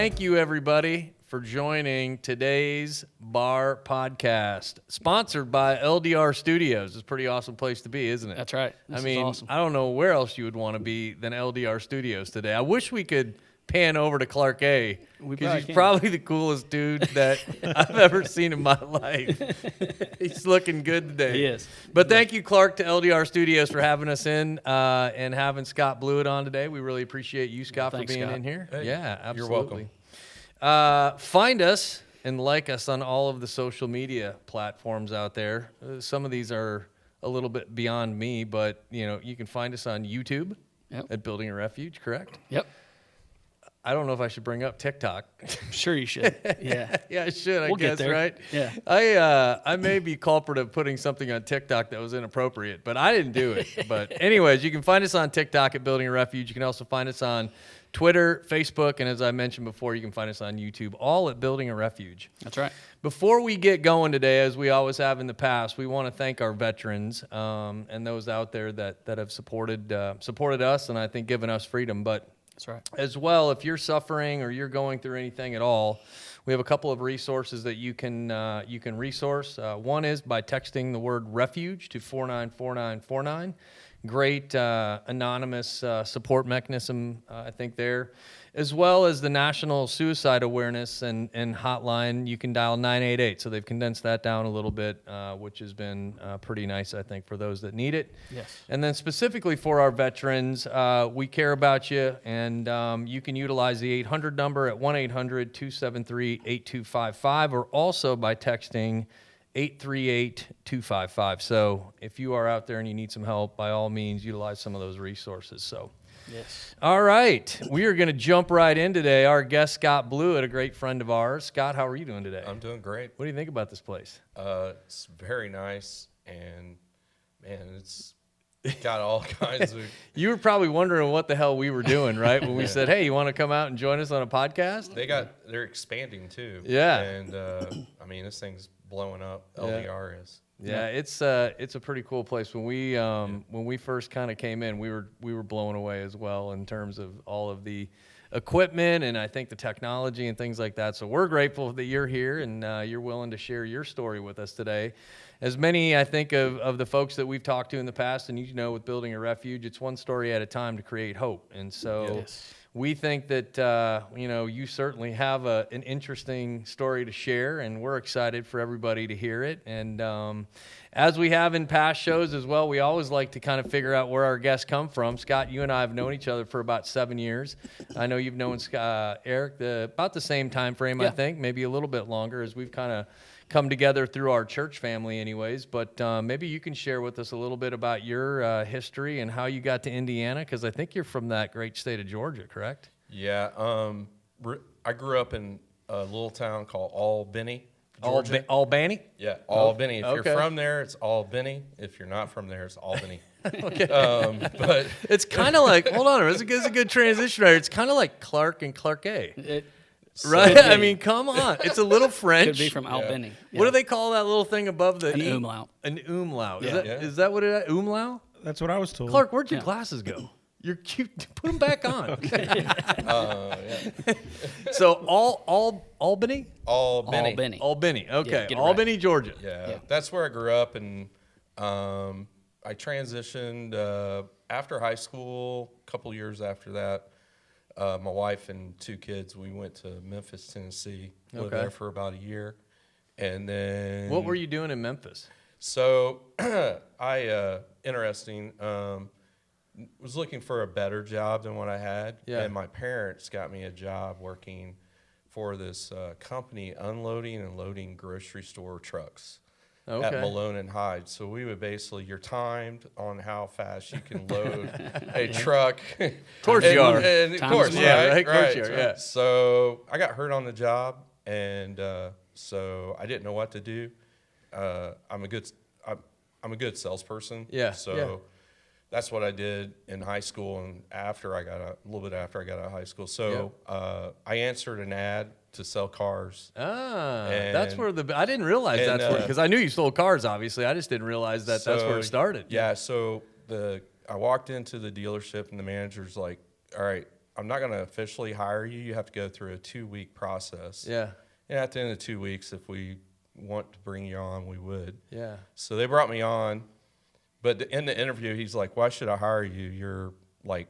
thank you, everybody, for joining today's Bar Podcast, sponsored by LDR Studios. It's a pretty awesome place to be, isn't it? That's right. This is awesome. I don't know where else you would want to be than LDR Studios today. I wish we could pan over to Clark A, because he's probably the coolest dude that I've ever seen in my life. He's looking good today. He is. But thank you, Clark, to LDR Studios for having us in and having Scott Blewett on today. We really appreciate you, Scott, for being in here. Hey, yeah, absolutely. You're welcome. Find us and like us on all of the social media platforms out there. Some of these are a little bit beyond me, but you can find us on YouTube at Building a Refuge, correct? Yep. I don't know if I should bring up TikTok. Sure you should. Yeah. Yeah, I should, We'll I guess, get there. right? Yeah. I may be culprit of putting something on TikTok that was inappropriate, but I didn't do it. But anyways, you can find us on TikTok at Building a Refuge. You can also find us on Twitter, Facebook, and as I mentioned before, you can find us on YouTube, all at Building a Refuge. That's right. Before we get going today, as we always have in the past, we want to thank our veterans and those out there that have supported us and I think given us freedom. But that's right. as well, if you're suffering or you're going through anything at all, we have a couple of resources that you can resource. One is by texting the word refuge to 494949. Great anonymous support mechanism, I think, there. As well as the National Suicide Awareness and hotline, you can dial 988. So they've condensed that down a little bit, which has been pretty nice, I think, for those that need it. Yes. And then specifically for our veterans, we care about you, and you can utilize the 800 number at 1-800-273-8255, or also by texting 838-255. So if you are out there and you need some help, by all means, utilize some of those resources. So. Yes. All right. We are going to jump right in today. Our guest, Scott Blewett, a great friend of ours. Scott, how are you doing today? I'm doing great. What do you think about this place? It's very nice, and, man, it's got all kinds of... You were probably wondering what the hell we were doing, right? When we said, hey, you want to come out and join us on a podcast? They're expanding, too. Yeah. And, this thing's blowing up. LDR is. Yeah, it's a pretty cool place. When we first kind of came in, we were blown away as well in terms of all of the equipment and I think the technology and things like that. So we're grateful that you're here and you're willing to share your story with us today. As many, I think, of the folks that we've talked to in the past, and with Building a Refuge, it's one story at a time to create hope. And so. Yes. We think that, you certainly have an interesting story to share, and we're excited for everybody to hear it. And as we have in past shows as well, we always like to kind of figure out where our guests come from. Scott, you and I have known each other for about 7 years. I know you've known Erik about the same time frame, I think, maybe a little bit longer, as we've kind of come together through our church family anyways. But maybe you can share with us a little bit about your history and how you got to Indiana, because I think you're from that great state of Georgia, correct? Yeah. I grew up in a little town called Albany, Georgia. Albany? Yeah, Albany. If you're from there, it's Albany. If you're not from there, it's Albany. Okay. But it's kind of like, hold on, it's a good transition right. It's kind of like Clark and Clark A. Right? I mean, come on. It's a little French. Could be from Albany. Yeah. What do they call that little thing above the An E? umlaut. An umlaut. Yeah. Is that what it is? Umlaut? That's what I was told. Clark, where'd your glasses go? You're cute. Put them back on. So Albany? Albany. Okay. Yeah, Albany, right. Georgia. Yeah, that's where I grew up, and I transitioned after high school. A couple years after that, my wife and 2 kids, we went to Memphis, Tennessee. Lived there for about a year, and then. What were you doing in Memphis? So, interesting. Was looking for a better job than what I had, and my parents got me a job working for this company unloading and loading grocery store trucks at Malone and Hyde. So we would basically, you're timed on how fast you can load a truck. Of course you are. And of course, right? Right. Of course you are, yeah. So I got hurt on the job, and so I didn't know what to do. I'm a good salesperson. Yeah. So that's what I did in high school, and a little bit after I got out of high school. So I answered an ad to sell cars. That's where I didn't realize that's where, because I knew you sold cars, obviously. I just didn't realize that's where it started. Yeah, so I walked into the dealership, and the manager's like, all right, I'm not going to officially hire you. You have to go through a 2-week process. Yeah. And at the end of 2 weeks, if we want to bring you on, we would. Yeah. So they brought me on. But in the interview, he's like, why should I hire you? You're like,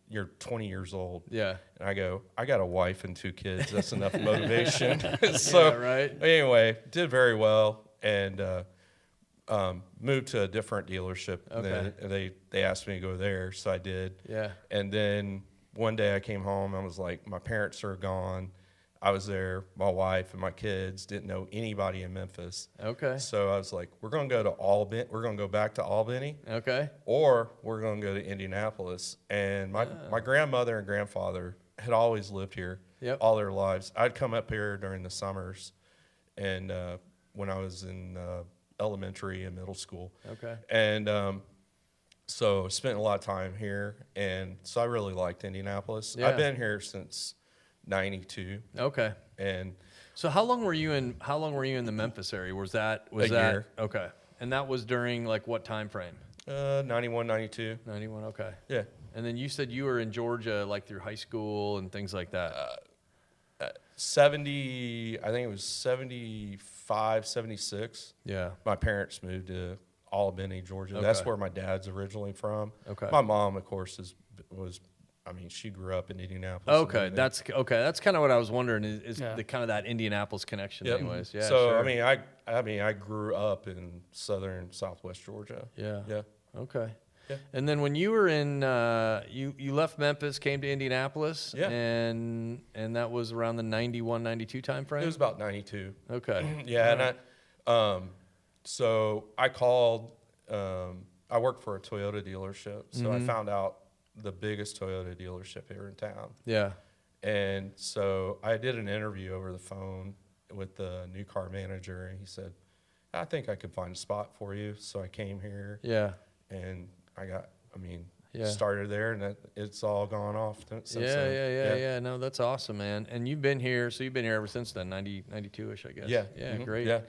you're 20 years old. Yeah. And I go, I got a wife and 2 kids. That's enough motivation. So Yeah, right. anyway, did very well. And moved to a different dealership. Okay. And they asked me to go there, so I did. Yeah. And then one day I came home, I was like, my parents are gone. I was there, my wife and my kids, didn't know anybody in Memphis. Okay. So I was like, we're going to go to Albany. We're going to go back to Albany, Okay. or we're going to go to Indianapolis. And my grandmother and grandfather had always lived here all their lives. I'd come up here during the summers and when I was in elementary and middle school. Okay. And so spent a lot of time here. And so I really liked Indianapolis. Yeah. I've been here since 92. Okay. And So how long were you in the Memphis area? Was that year. Okay. And that was during like what time frame? 91, 92. 91, okay. Yeah. And then you said you were in Georgia like through high school and things like that. 70, I think it was 75, 76. Yeah. My parents moved to Albany, Georgia. Okay. That's where my dad's originally from. Okay. My mom, of course, she grew up in Indianapolis. Okay, that's kind of what I was wondering is Yeah. the kind of that Indianapolis connection, Yep. anyways. Yeah. So sure. I mean, I grew up in southwest Georgia. Yeah. Yeah. Okay. Yeah. And then when you were in, you left Memphis, came to Indianapolis, Yeah. and that was around the 91, 92 time frame. It was about 92. Okay. Yeah, and so I called. I worked for a Toyota dealership, so I found out the biggest Toyota dealership here in town. Yeah. And so I did an interview over the phone with the new car manager, and he said, I think I could find a spot for you. So I came here, Yeah. and Yeah. started there, and it's all gone off since Yeah, then. yeah. No, that's awesome, man. And you've been here ever since then, 92-ish, I guess. Yeah. Yeah, Mhm. great. Yeah.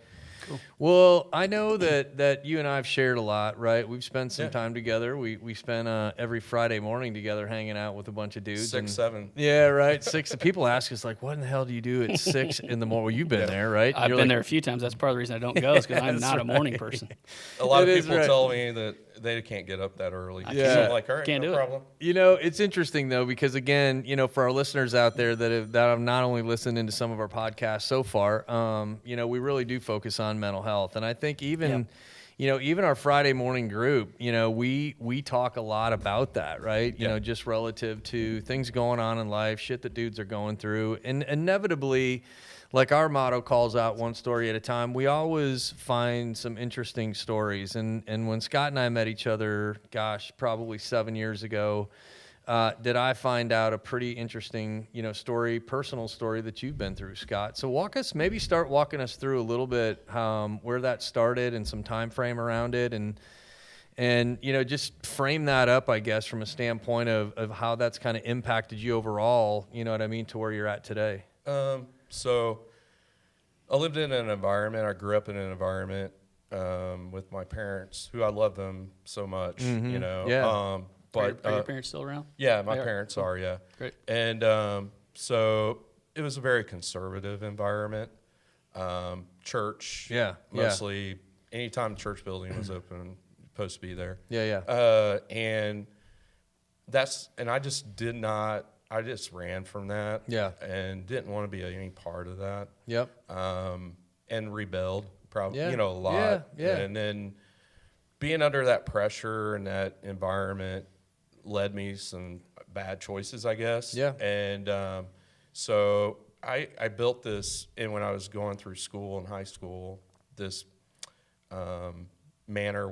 Well, I know that you and I have shared a lot, right? We've spent some Yeah. time together. We spent every Friday morning together hanging out with a bunch of dudes. 6, 7. Yeah, right. 6. People ask us like, "What in the hell do you do at 6 in the morning?" Well, you've been there, right? I've You're been like, there a few times. That's part of the reason I don't go is because I'm not a morning person. A lot It of is people right. tell me that they can't get up that early. Yeah. So I'm like, all right, Can't no do it. problem. It's interesting though because again, for our listeners out there that have not only listened into some of our podcasts so far, we really do focus on mental health, and I think even our Friday morning group, we talk a lot about that, right? Yeah. Just relative to things going on in life, shit that dudes are going through, and inevitably, like our motto calls out one story at a time. We always find some interesting stories, and when Scott and I met each other, gosh, probably 7 years ago, did I find out a pretty interesting, personal story that you've been through, Scott. So start walking us through a little bit where that started and some time frame around it, and just frame that up, I guess, from a standpoint of how that's kind of impacted you overall. You know what I mean, to where you're at today. So I lived in an environment. I grew up in an environment with my parents, who I love them so much. Yeah. But Are your parents still around? yeah, my They are? parents are. Yeah. Great. And so it was a very conservative environment. Church. Yeah. Mostly, anytime the church building was open, supposed to be there. Yeah. And I just did not. I just ran from that. Yeah. And didn't want to be any part of that. Yep. And rebelled probably, Yeah. a lot. Yeah. And then being under that pressure and that environment led me some bad choices, I guess. Yeah. And so I built this, and when I was going through school in high school, this manner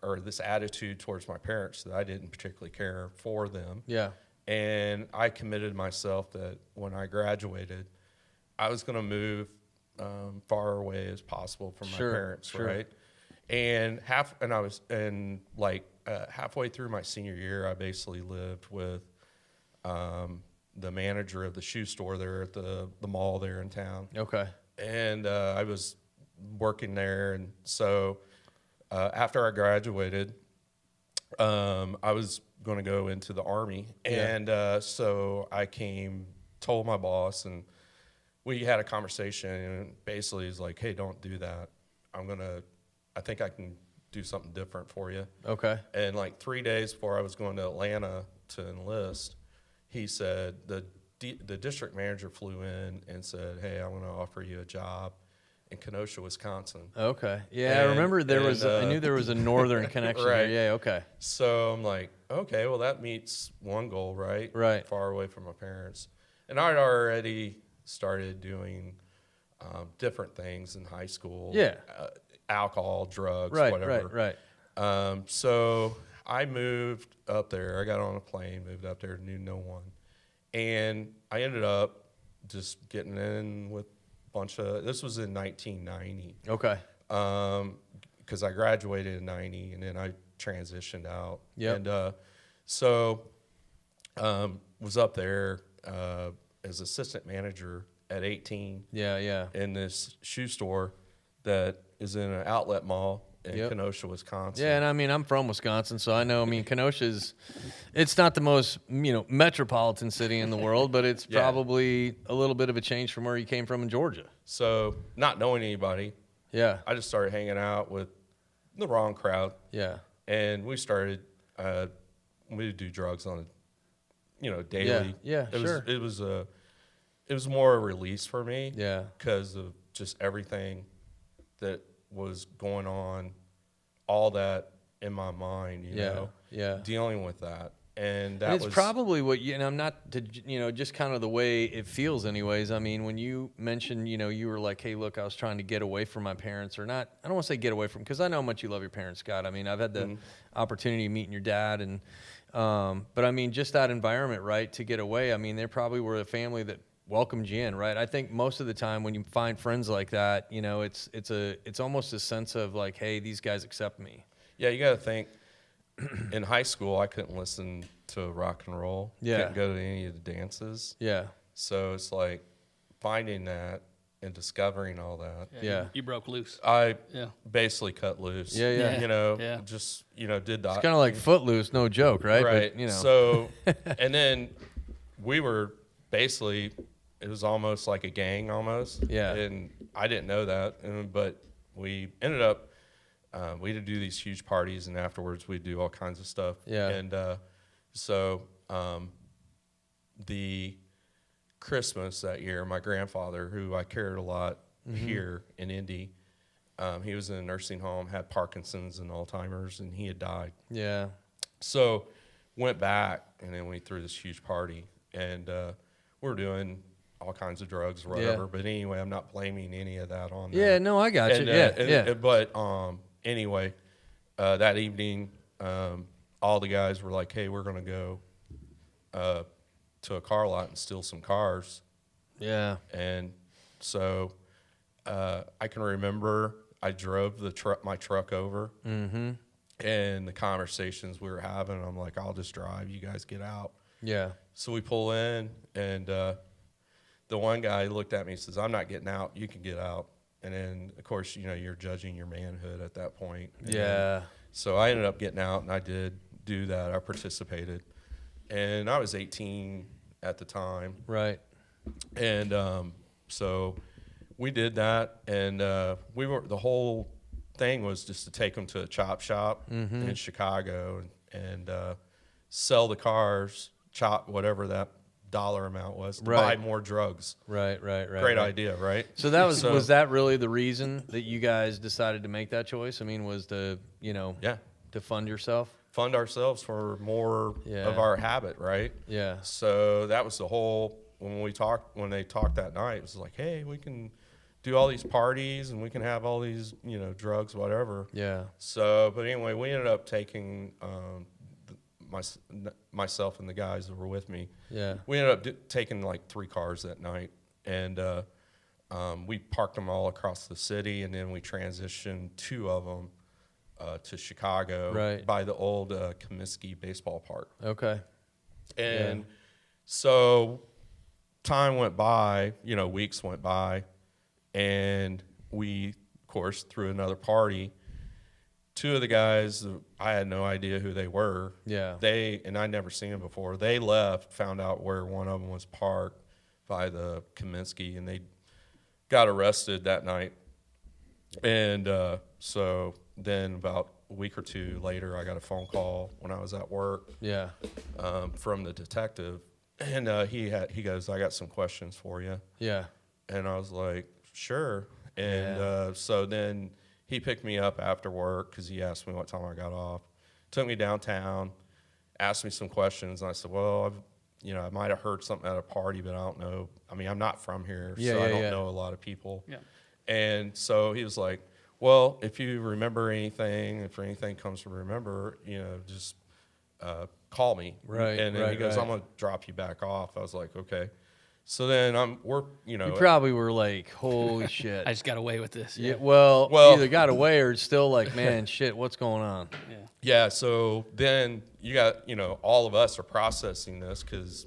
or this attitude towards my parents that I didn't particularly care for them. Yeah. And I committed myself that when I graduated, I was going to move far away as possible from my parents, sure. right? And halfway through my senior year, I basically lived with the manager of the shoe store there at the mall there in town. Okay. And I was working there, and so after I graduated, I was going to go into the Army. And so I told my boss, and we had a conversation, and basically he's like, hey, don't do that. I think I can do something different for you. Okay. And like 3 days before I was going to Atlanta to enlist, he said, the district manager flew in and said, hey, I want to offer you a job in Kenosha, Wisconsin. Okay. Yeah, I remember I knew there was a northern connection right. there. Yeah, okay. So I'm like, okay, well, that meets one goal, right? Right. Far away from my parents. And I'd already started doing different things in high school. Yeah. Alcohol, drugs, Right, whatever. right. So I moved up there. I got on a plane, moved up there, knew no one. And I ended up just getting in with a bunch of, this was in 1990. Okay. Because I graduated in 90 and then I transitioned out. Yep. And so was up there as assistant manager at 18 Yeah. in this shoe store that is in an outlet mall in Kenosha, Wisconsin. Yeah, and I mean, I'm from Wisconsin, so I know, I mean, Kenosha's, it's not the most, metropolitan city in the world, but it's probably a little bit of a change from where you came from in Georgia. So not knowing anybody, Yeah. I just started hanging out with the wrong crowd. Yeah. And we started, we would do drugs on daily. Yeah, sure. It was more a release for me. Yeah. Because of just everything that was going on, all that in my mind, dealing with that. And that it's probably what and I'm not to, just kind of the way it feels anyways. I mean, when you mentioned, you were like, hey, look, I was trying to get away from my parents, or not, I don't want to say get away from, because I know how much you love your parents, Scott. I mean, I've had the opportunity of meeting your dad, and, but I mean, just that environment, right, to get away. I mean, they probably were a family that welcomed you in, right? I think most of the time when you find friends like that, it's almost a sense of like, hey, these guys accept me. Yeah, you got to think. In high school, I couldn't listen to rock and roll. Yeah. Couldn't go to any of the dances. Yeah. So it's like finding that and discovering all that. Yeah. You broke loose. I basically cut loose. Yeah. Just did that. It's kind of like Footloose, no joke, right? Right. But, So, and then we were basically, it was almost like a gang almost. Yeah. And I didn't know that, but we ended up, we'd do these huge parties, and afterwards we'd do all kinds of stuff. Yeah. And so the Christmas that year, my grandfather, who I cared a lot here in Indy, he was in a nursing home, had Parkinson's and Alzheimer's, and he had died. Yeah. So went back, and then we threw this huge party, and we were doing all kinds of drugs or whatever. Yeah. But anyway, I'm not blaming any of that on Yeah, that. no, I got you. Yeah. But anyway, that evening, all the guys were like, hey, we're going to go to a car lot and steal some cars. Yeah. And so I can remember I drove my truck over, and the conversations we were having, I'm like, I'll just drive. You guys get out. Yeah. So we pull in, and the one guy looked at me and says, I'm not getting out. You can get out. And then, of course, you're judging your manhood at that point. And so I ended up getting out, and I did do that. I participated. And I was 18 at the time. Right. And so we did that, and the whole thing was just to take them to a chop shop in Chicago and sell the cars, chop whatever that dollar amount was, to buy more drugs. Right. Great idea, right? So that was that really the reason that you guys decided to make that choice? I mean, was to to fund yourself? Fund ourselves for more of our habit, right? Yeah. So that was the whole, when they talked that night, it was like, hey, we can do all these parties and we can have all these, drugs, whatever. Yeah. So, but anyway, we ended up taking myself and the guys that were with me. Yeah. We ended up taking like 3 cars that night, and we parked them all across the city, and then we transitioned 2 of them to Chicago by the old Comiskey baseball park. Okay. And so time went by, weeks went by, and we, of course, threw another party two of the guys, I had no idea who they were. Yeah. And I'd never seen them before. They left, found out where one of them was parked by the Kaminsky, and they got arrested that night. And so then about a week or two later, I got a phone call when I was at work. Yeah. From the detective, and he goes, "I got some questions for you." Yeah. And I was like, "Sure." And so then he picked me up after work because he asked me what time I got off. Took me downtown, asked me some questions, and I said, "Well, I might have heard something at a party, but I don't know. I mean, I'm not from here, so I don't know a lot of people." Yeah. And so he was like, "Well, if you remember anything, if anything comes to remember, just call me." Right. And then he goes, "I'm gonna drop you back off." I was like, "Okay." So then You probably were like, holy shit. I just got away with this. Yeah. Well, either got away or it's still like, man, shit, what's going on? Yeah. Yeah. So then you got, all of us are processing this because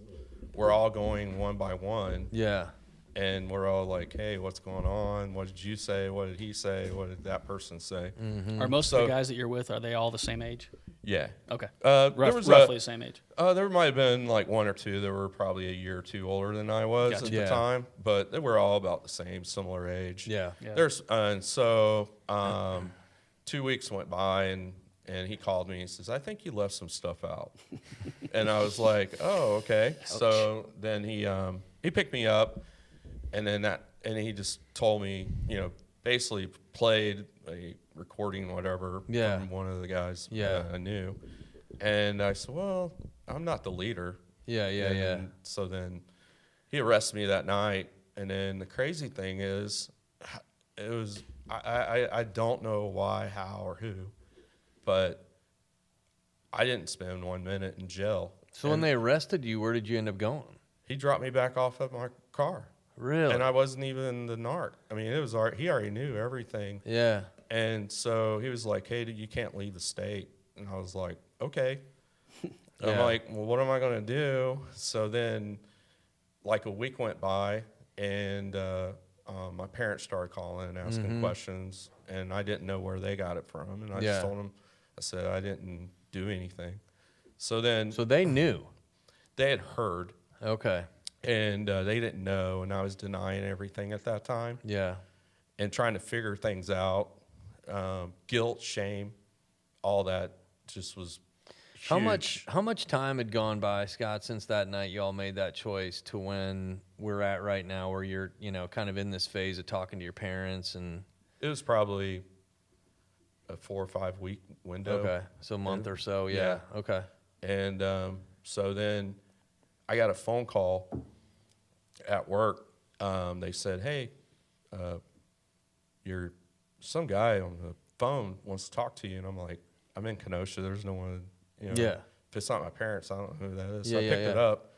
we're all going one by one. Yeah. And we're all like, "Hey, what's going on? What did you say? What did he say? What did that person say?" Are most of the guys that you're with, are they all the same age? Yeah. Okay. There was roughly the same age. There might have been like one or two that were probably a year or two older than I was Gotcha. at Yeah. the time, but they were all about the same, similar age. Yeah. Yeah. And so 2 weeks went by, and he called me. He says, "I think you left some stuff out," and I was like, "Oh, okay." Ouch. So then he picked me up, and he just told me, basically played a recording, whatever, Yeah. from one of the guys Yeah. I knew. And I said, "Well, I'm not the leader." Yeah. And so then he arrested me that night. And then the crazy thing is, it was, I don't know why, how, or who, but I didn't spend 1 minute in jail. So when they arrested you, where did you end up going? He dropped me back off at my car. Really? And I wasn't even the narc. I mean, he already knew everything. Yeah. And so he was like, "Hey, you can't leave the state." And I was like, "Okay." I'm like, "Well, what am I going to do?" So then, like, a week went by, and my parents started calling and asking questions, and I didn't know where they got it from. And I just told them, I said, "I didn't do anything." So then So they knew. they had heard, Okay. and they didn't know, and I was denying everything at that time Yeah. and trying to figure things out. Guilt, shame, all that just was huge. How much time had gone by, Scott, since that night y'all made that choice to when we're at right now, where you're, kind of in this phase of talking to your parents and It was probably a 4 or 5 week window. okay, so a month or so, yeah. Yeah. Okay. And so then I got a phone call at work. They said, "Hey, some guy on the phone wants to talk to you." And I'm like, "I'm in Kenosha. There's no one, Yeah. If it's not my parents, I don't know who that is." So Yeah, I yeah, picked it yeah. up.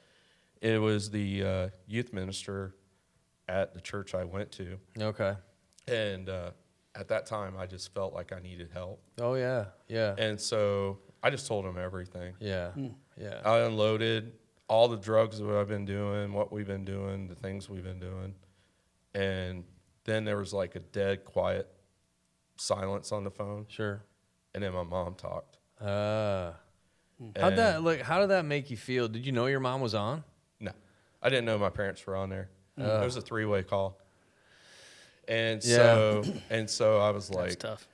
It was the youth minister at the church I went to. Okay. And at that time, I just felt like I needed help. Oh yeah. Yeah. And so I just told him everything. Yeah. Yeah. I unloaded all the drugs that I've been doing, what we've been doing, the things we've been doing. And then there was like a dead quiet silence on the phone. Sure. And then my mom talked. How And did that make you feel? Did you know your mom was on? No, I didn't know my parents were on there. It was a 3-way call. And so I was That's like, tough.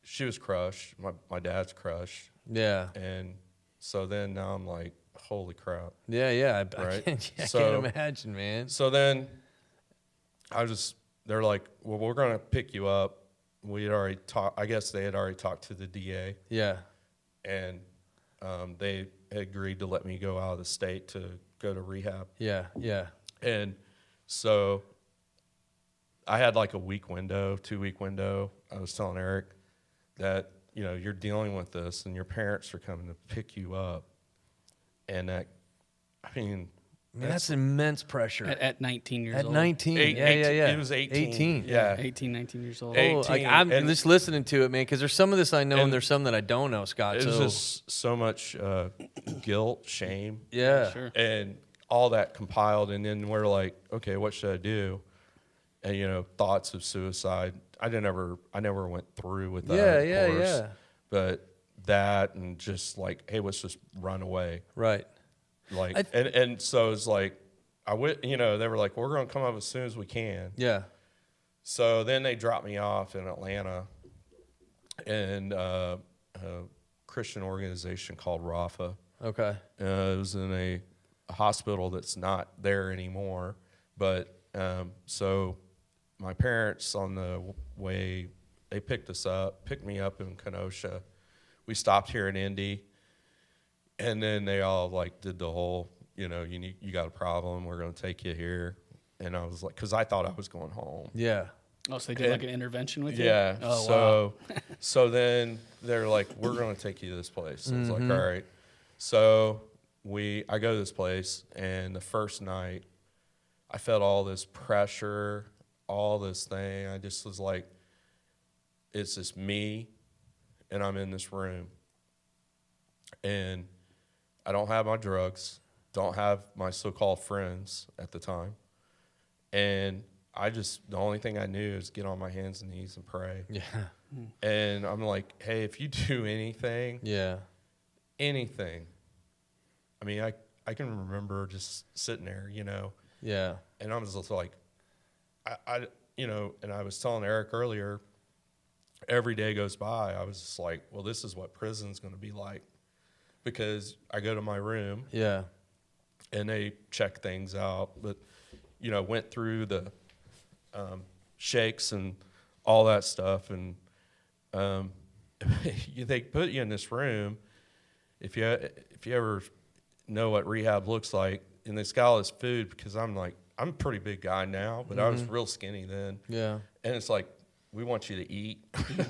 she was crushed. My dad's crushed. Yeah. And so then now I'm like, holy crap. Yeah. I Right. can't imagine, man. So then they're like, "Well, we're going to pick you up." We had already talked, I guess they had already talked to the DA, Yeah. and they had agreed to let me go out of the state to go to rehab. Yeah. Yeah. And so I had like a 2-week window. I was telling Erik that, you're dealing with this and your parents are coming to pick you up. And Man, that's immense pressure. At 19 years At old. 19. Yeah. It was 18. Yeah. 18, 19 years old. 18. Oh, like I'm and- just listening to it, man, because there's some of this I know and and there's some that I don't know, Scott. It was So just so much guilt, shame, yeah. Sure. and all that compiled. And then we're like, okay, what should I do? and thoughts of suicide. I never went through with that. Yeah, of course, yeah. But that, and just like, hey, let's just run away. Right. Like, and so it's like, I went. They were like, we're going to come up as soon as we can. Yeah. So then they dropped me off in Atlanta, and a Christian organization called Rafa. Okay. It was in a hospital that's not there anymore. But so my parents on the way, they picked me up in Kenosha. We stopped here in Indy, and then they all like did the whole, you got a problem, we're going to take you here. And I was like, because I thought I was going home. Yeah. Oh, so they did like an intervention with you? Yeah. Oh, So, wow. so then they're like, we're going to take you to this place. And it's like, all right. So I go to this place, and the first night I felt all this pressure, all this thing. I just was like, it's just me, and I'm in this room. And I don't have my drugs, don't have my so-called friends at the time. And the only thing I knew is get on my hands and knees and pray. Yeah. And I'm like, hey, if you do anything, Yeah. anything. I mean, I can remember just sitting there, Yeah. and I was just like, and I was telling Erik earlier, every day goes by, I was just like, well, this is what prison's going to be like, because I go to my room, Yeah. and they check things out, but, went through the shakes and all that stuff, and they put you in this room. If you ever know what rehab looks like, and they got all this food, because I'm a pretty big guy now, but I was real skinny then. Yeah. And it's like, we want you to eat.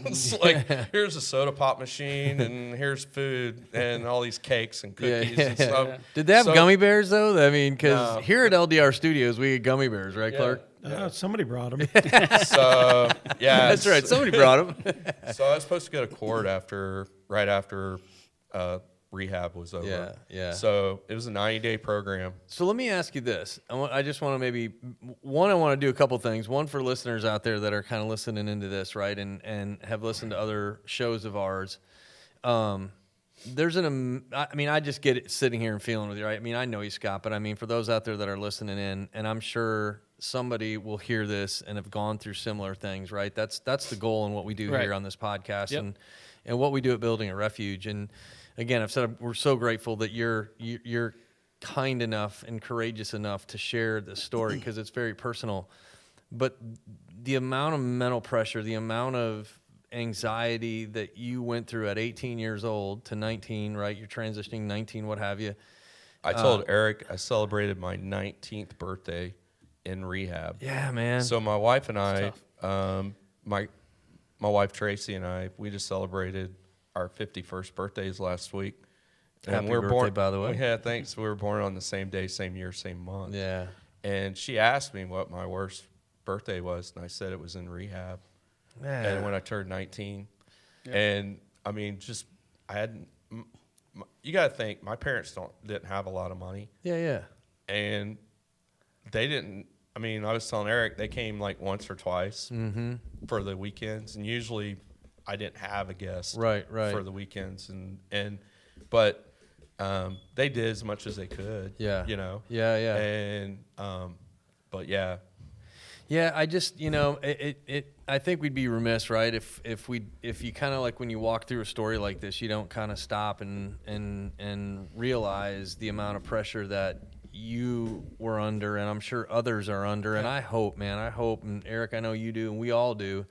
It's like, here's a soda pop machine, and here's food, and all these cakes and cookies and stuff. Yeah. Did they have gummy bears, though? I mean, because No. here at LDR Studios, we get gummy bears, right, Yeah. Clark? Somebody brought them. So, yeah. That's right. Somebody brought them. So I was supposed to go to court right after rehab was over. Yeah, yeah. So it was a 90-day program. So let me ask you this. I just want to I want to do a couple things. One, for listeners out there that are kind of listening into this, right, and have listened to other shows of ours. I just get it sitting here and feeling with you, right? I mean, I know you, Scott, but I mean, for those out there that are listening in, and I'm sure somebody will hear this and have gone through similar things, right? That's the goal in what we do here on this podcast, Yep. and what we do at Building a Refuge. And again, I've said we're so grateful that you're kind enough and courageous enough to share this story, because it's very personal. But the amount of mental pressure, the amount of anxiety that you went through at 18 years old to 19, right? You're transitioning 19, what have you. I told Erik I celebrated my 19th birthday in rehab. Yeah, man. So my wife and I, my wife Tracy and I, we just celebrated our 51st birthdays last week. And Happy we're birthday, born, by the way. Yeah, thanks. We were born on the same day, same year, same month. Yeah. And she asked me what my worst birthday was, and I said it was in rehab. Yeah. And when I turned 19, and I mean, you got to think, my parents didn't have a lot of money. Yeah. And they didn't. I mean, I was telling Erik, they came like once or twice for the weekends, and usually I didn't have a guest Right. for the weekends, but they did as much as they could. Yeah. Yeah. And but yeah. Yeah, I just, I think we'd be remiss, right, if you kind of, like, when you walk through a story like this, you don't kind of stop and realize the amount of pressure that you were under, and I'm sure others are under. And I hope, and Erik, I know you do, and we all do,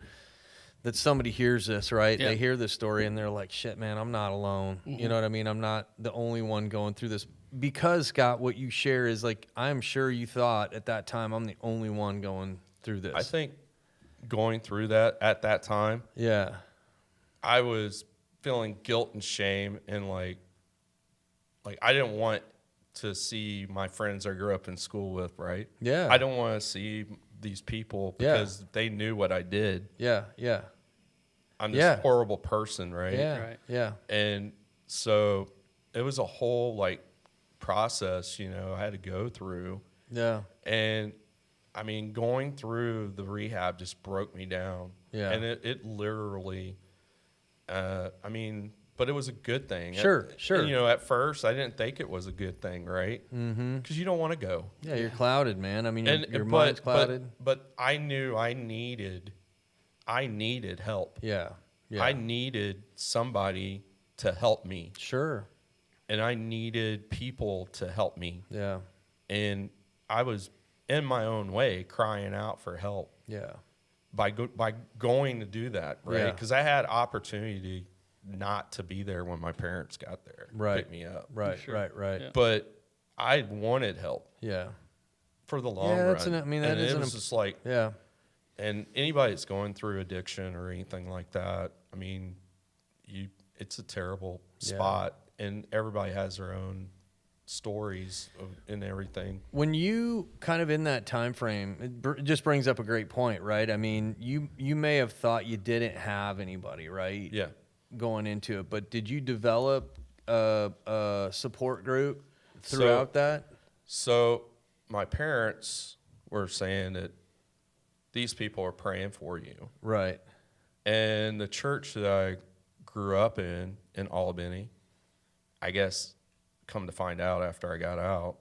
that somebody hears this, right? Yeah. They hear this story and they're like, shit, man, I'm not alone. You know what I mean? I'm not the only one going through this. Because, Scott, what you share is, like, I'm sure you thought at that time, I'm the only one going through this. I think going through that at that time, Yeah. I was feeling guilt and shame, and like I didn't want to see my friends I grew up in school with, right? Yeah. I don't want to see these people because they knew what I did. Yeah. I'm this horrible person, right? Yeah. Right. Yeah. And so it was a whole like process, I had to go through. Yeah. And I mean, going through the rehab just broke me down. Yeah. And it literally, I mean, but it was a good thing. Sure. You know, at first I didn't think it was a good thing, right? Mm-hmm. Because you don't want to go. Yeah, you're clouded, man. I mean, your mind's clouded. But I knew I needed help. Yeah. I needed somebody to help me. Sure. And I needed people to help me. Yeah. And I was in my own way crying out for help. Yeah. By going to do that, right? Yeah. Because I had opportunity not to be there when my parents got there, Right. pick me up. Right. Sure. Right. Yeah. But I wanted help Yeah. for the long Yeah, run. that's I mean, that and is it was just like, yeah. and anybody that's going through addiction or anything like that, I mean, it's a terrible spot, and everybody has their own stories and everything. When you kind of in that time frame, it just brings up a great point, right? I mean, you may have thought you didn't have anybody, right? Yeah. Going into it, but did you develop a support group throughout that? So my parents were saying that these people are praying for you. Right. And the church that I grew up in Albany, I guess, come to find out after I got out,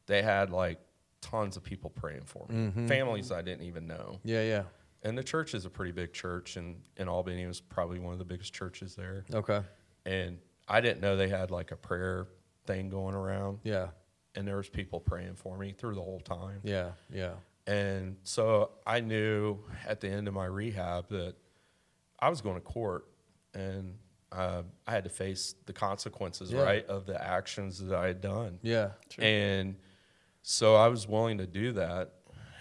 they had like tons of people praying for me. Mm-hmm. Families I didn't even know. Yeah. And the church is a pretty big church, and in Albany it was probably one of the biggest churches there. Okay. And I didn't know they had like a prayer thing going around. Yeah. And there was people praying for me through the whole time. Yeah. And so I knew at the end of my rehab that I was going to court, and I had to face the consequences, right, of the actions that I had done. Yeah. Sure. And so I was willing to do that.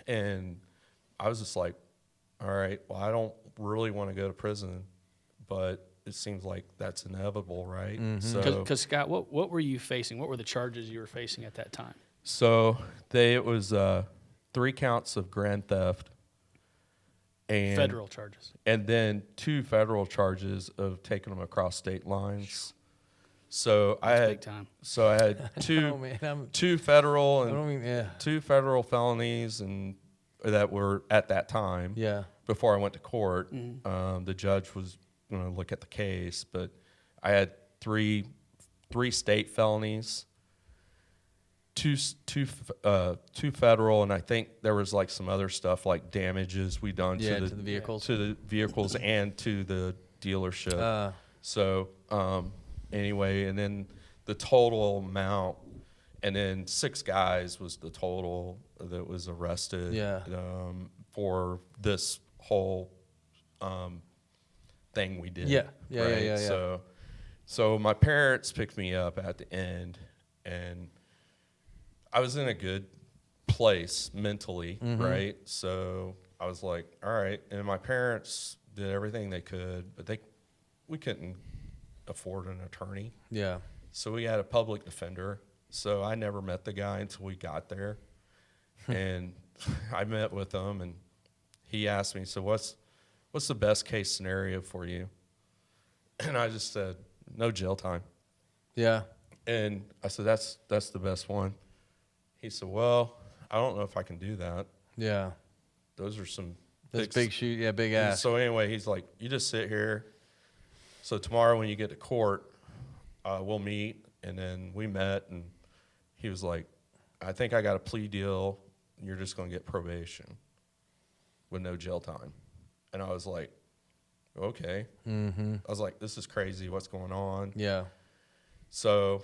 And I was just like, all right, well, I don't really want to go to prison, but it seems like that's inevitable, right? Mm-hmm. So, Because Scott, what were you facing? What were the charges you were facing at that time? so it was 3 counts of grand theft. And Federal charges. And then 2 federal charges of taking them across state lines. So I had big time. So I had Oh, man, 2 federal I don't and mean, yeah. 2 federal felonies, and that were at that time. Yeah. Before I went to court, Mm-hmm. the judge was going to look at the case, but I had 3 state felonies. Two federal, and I think there was like some other stuff like damages we done Yeah, to to the vehicles. to the vehicles and to the dealership. So anyway, and then the total amount, and then 6 guys was the total that was arrested. Yeah. For this whole thing we did. Yeah. Right? Yeah. So my parents picked me up at the end, and I was in a good place mentally, right? So I was like, all right. And my parents did everything they could, but we couldn't afford an attorney. Yeah. So we had a public defender. So I never met the guy until we got there. And I met with him, and he asked me, so what's the best case scenario for you? And I just said, no jail time. Yeah. And I said, that's the best one. He said, well, I don't know if I can do that. Yeah. Those are some That's big shoot. Yeah, big ass. So anyway, he's like, you just sit here. So tomorrow when you get to court, we'll meet. And then we met, and he was like, I think I got a plea deal. You're just going to get probation with no jail time. And I was like, okay. Mm-hmm. I was like, this is crazy. What's going on? Yeah. So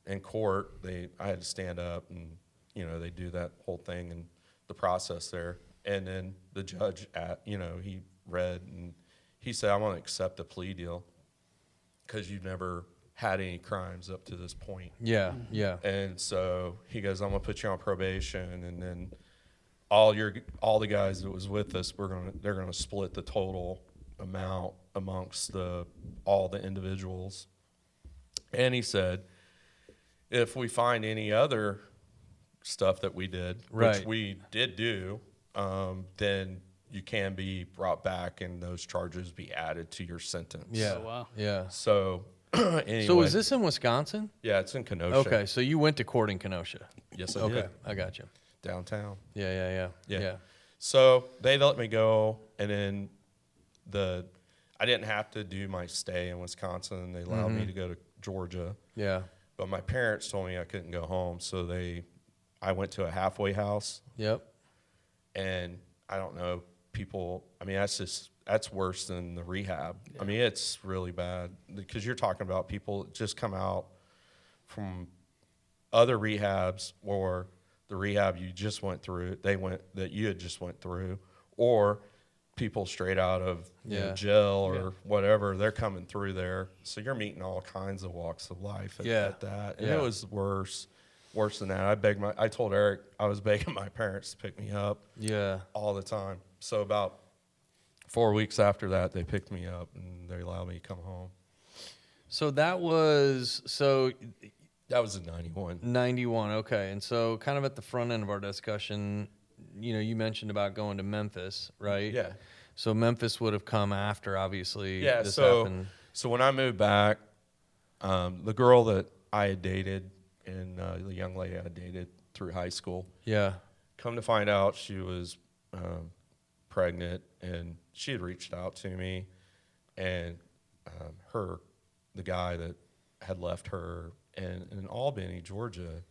in court, I had to stand up, and they do that whole thing and the process there. And then the judge he read, and he said, I want to accept a plea deal because you've never had any crimes up to this point. Yeah. Yeah. And so he goes, I'm gonna put you on probation, and then all the guys that was with us, they're gonna split the total amount amongst all the individuals. And he said, if we find any other stuff that we did, Right. which we did do, then you can be brought back and those charges be added to your sentence. Yeah. Oh, wow. Yeah. So anyway. So is this in Wisconsin? Yeah, it's in Kenosha. Okay. So you went to court in Kenosha. Yes, I Okay. did. I got you. downtown. Yeah. So they let me go, and then I didn't have to do my stay in Wisconsin. They allowed me to go to Georgia. Yeah. But my parents told me I couldn't go home, so I went to a halfway house. Yep. And I don't know, people, I mean, that's worse than the rehab. Yeah. I mean, it's really bad because you're talking about people that just come out from other rehabs, or the rehab you just went through, that you had just went through, or people straight out of jail or whatever, they're coming through there. So you're meeting all kinds of walks of life at that. And it was worse than that. I told Erik I was begging my parents to pick me up all the time. So about 4 weeks after that, they picked me up and they allowed me to come home. So that was in 91. 91, okay. And so kind of at the front end of our discussion, you mentioned about going to Memphis, right? Yeah. So Memphis would have come after, obviously, this so happened. So when I moved back, the girl that I had dated and the young lady I dated through high school, come to find out she was pregnant, and she had reached out to me, and the guy that had left her in Albany, Georgia,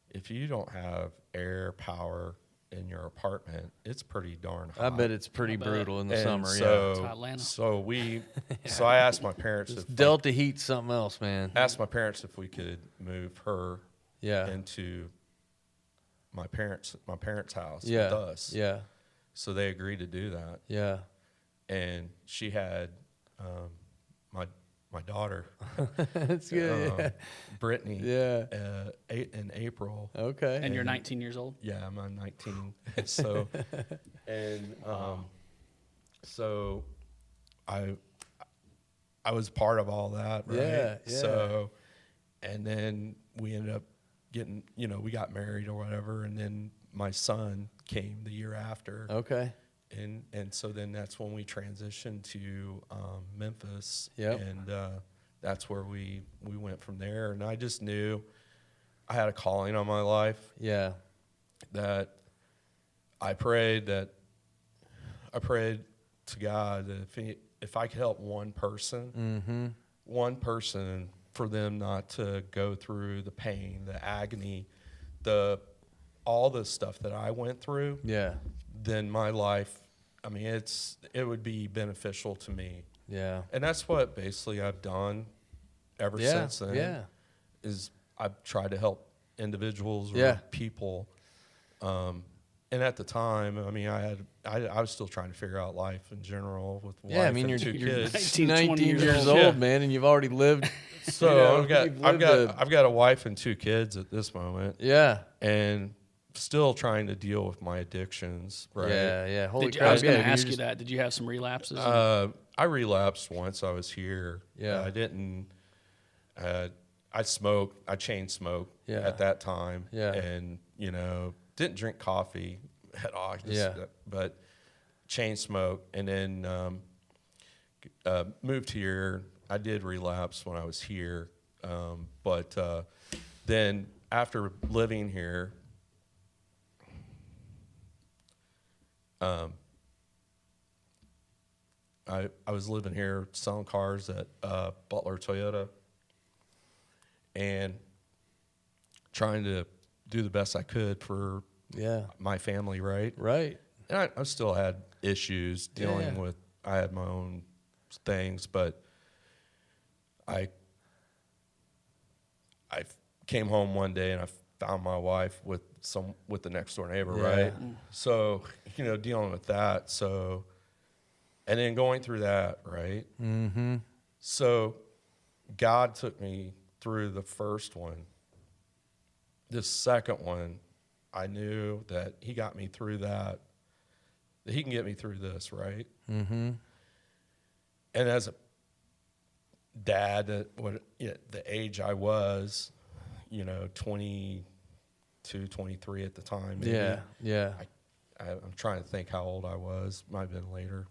if you don't have air power in your apartment, it's pretty darn hot. I bet it's pretty brutal in the summer. So, It's Atlanta. So I asked my parents if Delta heat's something else, man. asked my parents if we could move her into my parents' house with us. Yeah. So they agreed to do that. Yeah. And she had my daughter, That's good. Brittany, in April. Okay. And you're 19 years old? Yeah, I'm 19. So, and so I was part of all that, right? Yeah. So, and then we ended up getting, we got married or whatever, and then my son came the year after. Okay. And so then that's when we transitioned to Memphis. Yep. And that's where we went from there. And I just knew I had a calling on my life. Yeah. That I prayed to God that if I could help one person, for them not to go through the pain, the agony, all the stuff that I went through. Yeah. Then my life, I mean, it would be beneficial to me. Yeah. And that's what basically I've done ever since then. Yeah. Is I've tried to help individuals or people. And at the time, I mean, I was still trying to figure out life in general with wife and two kids. 19 years old, man, and you've already lived. So I've got a wife and two kids at this moment. Yeah. And still trying to deal with my addictions, right? Yeah. Holy crap. I was going to ask you that. Did you have some relapses? I relapsed once I was here. Yeah. I didn't. I smoked. I chain smoked at that time. Yeah. And didn't drink coffee at all. But chain smoke, and then moved here. I did relapse when I was here, but then after living here. I was living here selling cars at Butler Toyota and trying to do the best I could for my family, right? Right. And I still had issues dealing with, I had my own things, but I came home one day and I found my wife with the next door neighbor, right? So, dealing with that. So, and then going through that, right? Mm-hmm. So God took me through the first one. This second one, I knew that he got me through that he can get me through this, right? Mm-hmm. And as a dad, the age I was, 22, 23 at the time. Maybe. Yeah. I'm trying to think how old I was. Might have been later.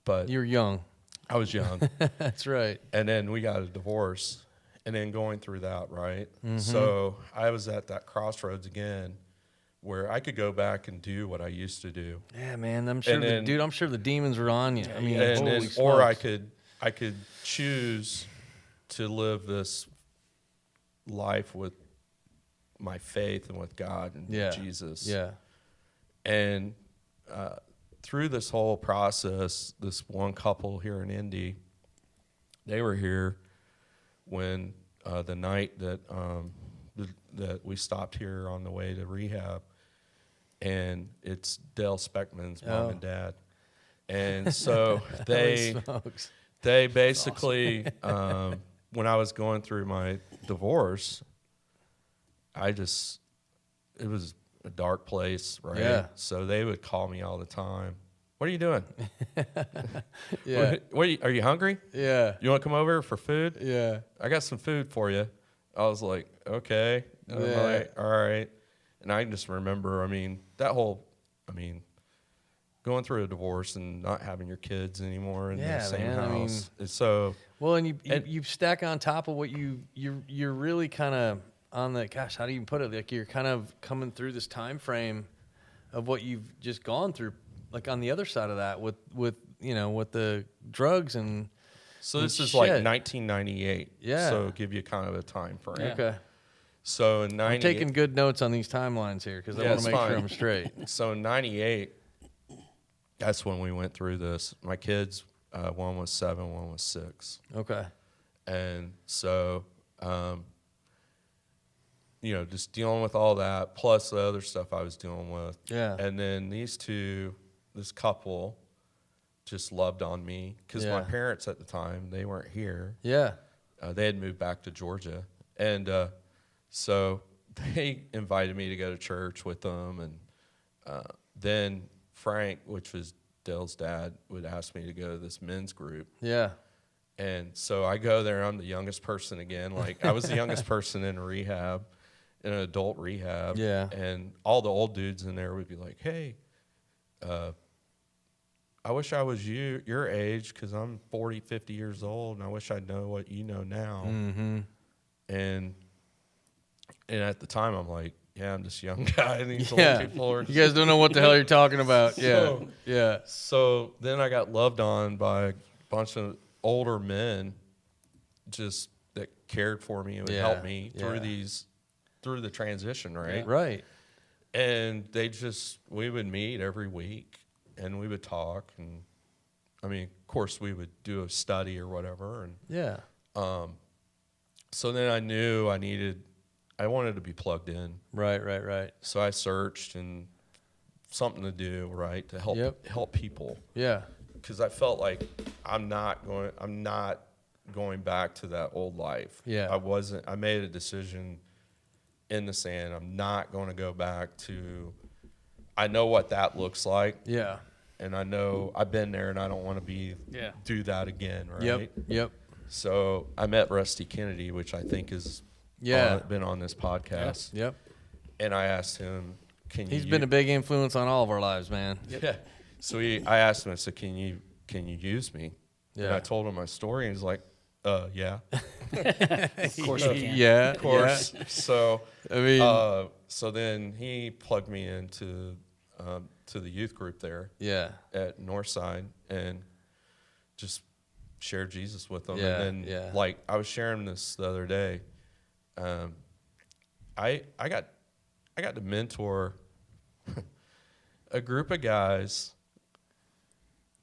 But you're young. I was young. That's right. And then we got a divorce. And then going through that, right? Mm-hmm. So I was at that crossroads again where I could go back and do what I used to do. Yeah, man. I'm sure, then- dude. I'm sure the demons were on you. I mean, And holy then, smokes. or I could choose to live this life with my faith and with God and Jesus. Yeah. And through this whole process, this one couple here in Indy, they were here when the night that that we stopped here on the way to rehab, and it's Dale Speckman's mom and dad, and so Holy smokes. they basically when I was going through my divorce, it was a dark place, right? Yeah. So they would call me all the time. What are you doing? Yeah. Are you hungry? Yeah. You want to come over for food? Yeah. I got some food for you. I was like, okay. And I'm Yeah. like, all right. And I just remember, going through a divorce and not having your kids anymore in the same house. It's so Well, and you stack on top of what you're really kind of on the, gosh, how do you put it? Like you're kind of coming through this time frame of what you've just gone through, like on the other side of that with the drugs and. So this is shit. like 1998. Yeah. So give you kind of a time frame. Yeah. Okay. So in 98. I'm taking good notes on these timelines here because I Yeah, want to it's make sure fine. I'm straight. So in 98, that's when we went through this. My kids, one was 7, one was 6. Okay. And so, just dealing with all that, plus the other stuff I was dealing with. Yeah. And then this couple just loved on me because my Yeah. parents at the time, they weren't here. Yeah. They had moved back to Georgia. And so they invited me to go to church with them. And then Frank, which was Dale's dad, would ask me to go to this men's group. Yeah. And so I go there. I'm the youngest person again. Like I was the youngest person in rehab, in an adult rehab. Yeah. And all the old dudes in there would be like, hey, I wish I was your age because I'm 40, 50 years old, and I wish I'd know what you know now. Mm-hmm. And at the time, I'm like, yeah, I'm this young guy, and these Yeah. old people are. You guys don't know what the hell you're talking about. Yeah. So- Yeah. So then I got loved on by a bunch of older men, just that cared for me and would help me through the transition, right? Right. And we would meet every week and we would talk, and of course we would do a study or whatever, and Yeah. so then I knew I wanted to be plugged in. Right. So I searched and something to do, right, to help people. Yeah. Because I felt like I'm not going back to that old life. Yeah. I made a decision in the sand. I'm not going to go back to, I know what that looks like. Yeah. And I know I've been there, and I don't want to do that again, right? Yep. So I met Rusty Kennedy, which I think is been on this podcast. Yep. And I asked him, He's been a big influence on all of our lives, man. Yeah. So I asked him, I said, can you use me? And Yeah. I told him my story, and he's like, yeah. Of course we can. Yeah. Of course. So I mean, so then he plugged me into to the youth group there yeah. at Northside, and just shared Jesus with them. Yeah, And then yeah. like I was sharing this the other day. I got to mentor a group of guys,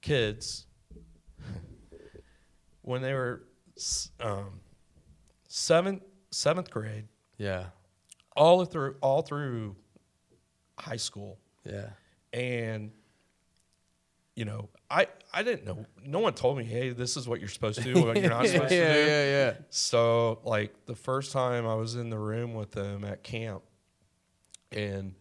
kids, when they were seventh grade, Yeah. all through high school. Yeah. And I didn't know. No one told me, hey, this is what you're supposed to do, what you're not supposed to do. Yeah. So like the first time I was in the room with them at camp, and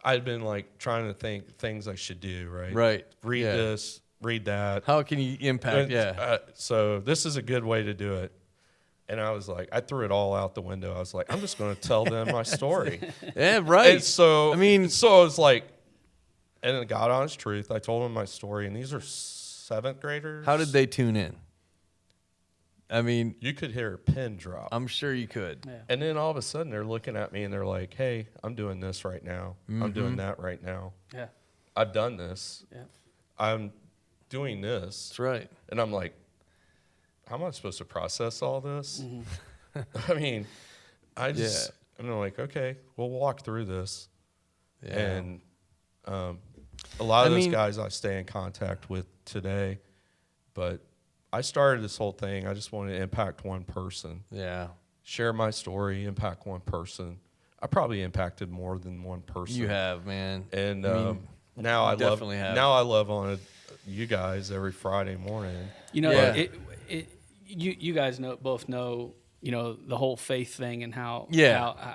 I'd been like trying to think things I should do, right? Right. Read Yeah. this, read that. How can you impact? Yeah. So this is a good way to do it. And I was like, I threw it all out the window. I was like, I'm just going to tell them my story. Yeah. Right. And so, I mean- so I was like, and then God honest truth, I told them my story, and these are 7th graders. How did they tune in? I mean, you could hear a pin drop. I'm sure you could. Yeah. And then all of a sudden they're looking at me and they're like, hey, I'm doing this right now. I'm doing that right now. Yeah. I've done this. Yeah. I'm doing this. That's right. And I'm like, how am I supposed to process all this? I mean, I'm like, okay, we'll walk through this. Yeah. And a lot of those guys I stay in contact with today, but I started this whole thing. I just wanted to impact one person. Yeah. Share my story, impact one person. I probably impacted more than one person. You have, man. And now I definitely have. Now I love on you guys every Friday morning. You know, Yeah. you guys both know, you know, the whole faith thing and how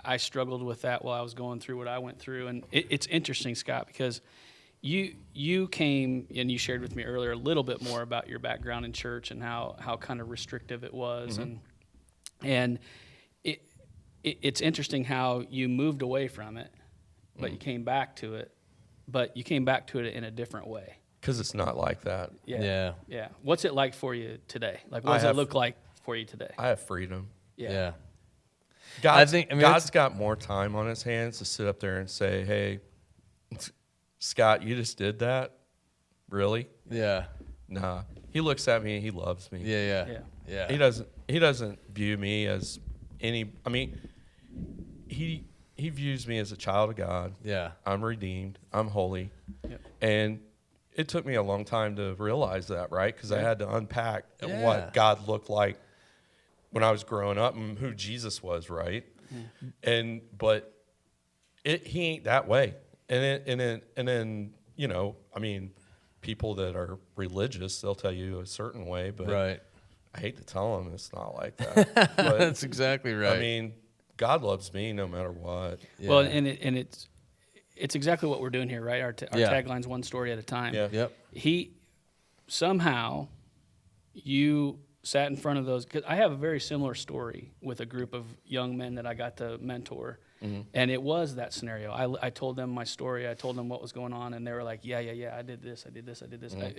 I struggled with that while I was going through what I went through. And it's interesting, Scott, because you came and you shared with me earlier a little bit more about your background in church and how kind of restrictive it was. And it's interesting how you moved away from it, but you came back to it, but you came back to it in a different way. Because it's not like that. Yeah. What's it like for you today? Like, what does it look like for you today? I have freedom. Yeah. God's got more time on his hands to sit up there and say, hey, Scott, you just did that? Really? Yeah. Nah. He looks at me and he loves me. Yeah. He doesn't view me as he views me as a child of God. Yeah. I'm redeemed. I'm holy. Yep. And it took me a long time to realize that, right? Because I had to unpack Yeah. what God looked like when I was growing up and who Jesus was, right? But he ain't that way. And then you know, I mean, people that are religious, they'll tell you a certain way, but Right. I hate to tell them it's not like that. But, That's exactly right. I mean, God loves me no matter what. Yeah. Well, and it's exactly what we're doing here, right? Our tagline's one story at a time. Yeah. Yep. Somehow you sat in front of those, because I have a very similar story with a group of young men that I got to mentor. And it was that scenario. I told them my story. I told them what was going on, and they were like, yeah, I did this.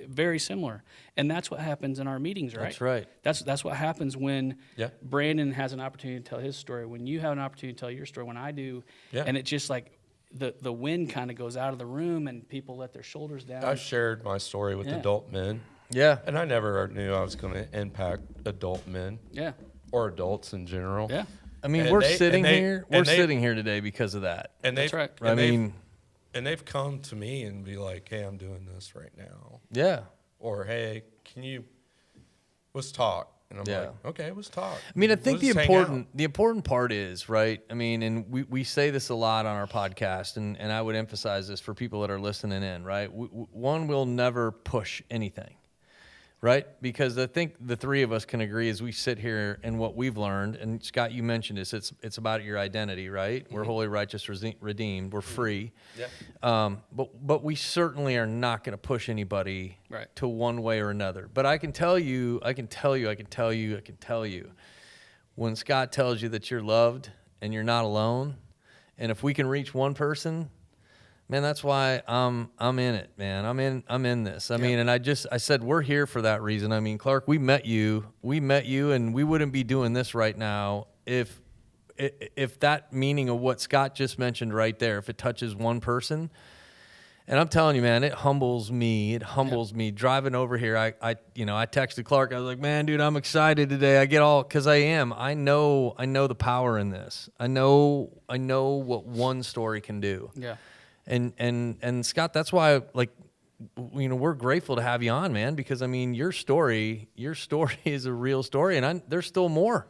Very similar. And that's what happens in our meetings, right? That's right. That's what happens when Yeah. Brandon has an opportunity to tell his story, when you have an opportunity to tell your story, when I do. Yeah. And it's just like the wind kind of goes out of the room and people let their shoulders down. I've shared my story with adult men, Yeah. and I never knew I was going to impact adult men Yeah. or adults in general. Yeah. I mean, And we're they- sitting and they- here. and We're they- sitting here today because of that. And That's right. I mean, and they've come to me and be like, "Hey, I'm doing this right now," yeah. or "Hey, let's talk." And I'm Yeah. like, "Okay, let's talk." I mean, I think Let's the hang important part is, right? I mean, and we say this a lot on our podcast, and I would emphasize this for people that are listening in, right? One will never push anything, right? Because I think the three of us can agree as we sit here and what we've learned, and Scott, you mentioned this, it's about your identity, right? We're holy, righteous, redeemed. We're free. Yeah. But we certainly are not going to push anybody Right. to one way or another. But I can tell you, when Scott tells you that you're loved and you're not alone, and if we can reach one person, man, that's why I'm in it, man. I'm in this. I mean, and I said we're here for that reason. I mean, Clark, we met you, and we wouldn't be doing this right now if that meaning of what Scott just mentioned right there, if it touches one person. And I'm telling you, man, it humbles me. It humbles me. Driving over here, I texted Clark. I was like, man, dude, I'm excited today. I get all, because I am. I know the power in this. I know what one story can do. Yeah. And Scott, that's why, like, we're grateful to have you on, man, because I mean, your story is a real story, and there's still more.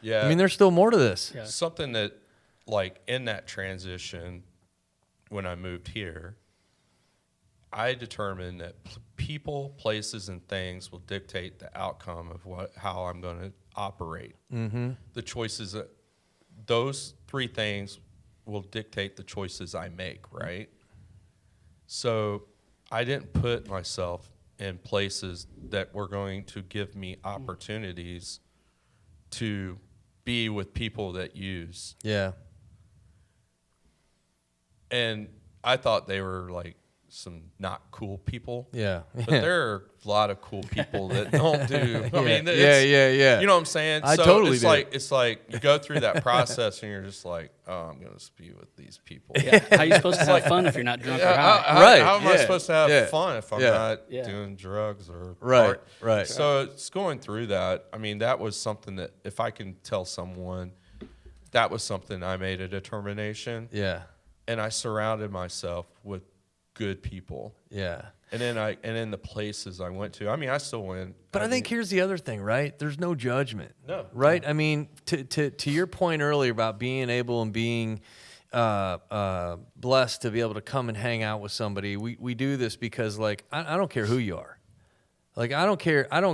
Yeah. I mean, there's still more to this. Yeah. Something that, like, in that transition, when I moved here, I determined that people, places, and things will dictate the outcome of how I'm going to operate. Mm-hmm. The choices, those three things will dictate the choices I make, right? So I didn't put myself in places that were going to give me opportunities to be with people that use. Yeah. And I thought they were like some not cool people. Yeah. But there are a lot of cool people that don't do. I mean, yeah. You know what I'm saying? I So totally it's do. it's like you go through that process and you're just like, oh, I'm going to be with these people. Yeah. How are you supposed to have fun if you're not drunk or high? Right, How am I yeah, supposed to have yeah, fun if I'm yeah. not Yeah. doing drugs or Right. So it's going through that. I mean, that was something that if I can tell someone, that was something I made a determination. Yeah. And I surrounded myself with good people. Yeah. And then in the places I went to, I mean, I still went. But I think here's the other thing, right? There's no judgment. No. Right? I mean, to your point earlier about being able and being blessed to be able to come and hang out with somebody, we do this because, like, I don't care who you are. Like, I don't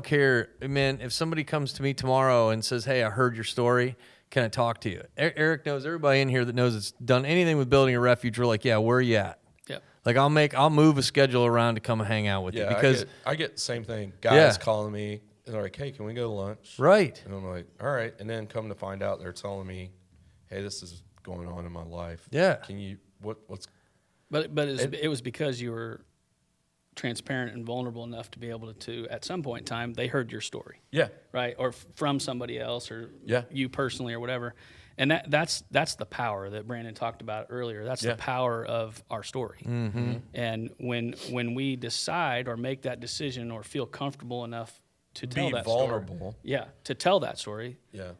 care, man, if somebody comes to me tomorrow and says, hey, I heard your story, can I talk to you? Erik knows, everybody in here that knows it's done anything with building a refuge, we're like, yeah, where are you at? Yep. Like, I'll move a schedule around to come and hang out with you because I get the same thing. Guys calling me and they're like, hey, can we go to lunch? Right. And I'm like, all right. And then come to find out they're telling me, hey, this is going on in my life. Yeah. Can you what's But it was because you were transparent and vulnerable enough to be able to at some point in time, they heard your story. Yeah. Right. Or from somebody else or Yeah. you personally or whatever. And that's the power that Brandon talked about earlier. That's the power of our story. Mm-hmm. And when we decide or make that decision or feel comfortable enough to tell Be that vulnerable. story, to tell that story, Yeah.